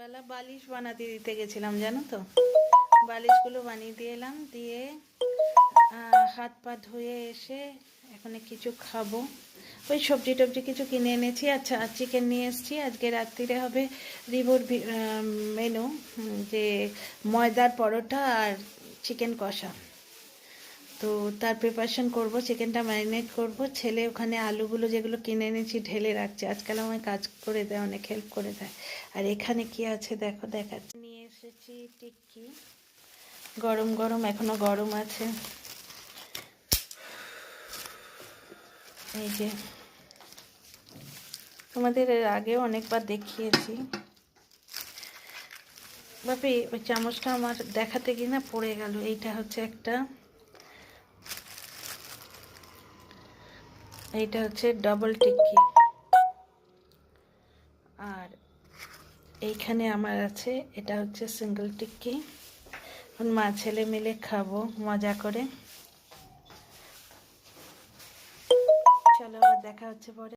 বেলা বালিশ বানাতে দিতে গেছিলাম, জানো তো। বালিশগুলো বানিয়ে দিয়ে এলাম, দিয়ে হাত পা ধুয়ে এসে এখন কিছু খাবো। ওই সবজি টবজি কিছু কিনে এনেছি। আচ্ছা, আর চিকেন নিয়ে এসেছি। আজকে রাত্রিরে হবে রিভোর মেনু, যে ময়দার পরোটা আর চিকেন কষা। তো তার প্রিপারেশন করব, চিকেনটা ম্যারিনেট করব। ছেলে ওখানে আলুগুলো যেগুলো কিনে এনেছি ঢেলে রাখছে, আজকাল আমায় কাজ করে দেয়, অনেক হেল্প করে দেয়। আর এখানে কি আছে দেখো, দেখাচ্ছি। নিয়ে এসেছি টিক্কি, গরম গরম, এখনো গরম আছে। এই যে, তোমাদের এর আগেও অনেকবার দেখিয়েছি। বাপি, ওই চামচটা আমার দেখাতে গিয়ে না পড়ে গেল। এইটা হচ্ছে একটা, এইটা হচ্ছে ডাবল টিক্কি। আর এইখানে আমার আছে, এটা হচ্ছে সিঙ্গেল টিক্কি। এখন মা ছেলে মিলে খাবো মজা করে। চলো, আবার দেখা হচ্ছে পরে।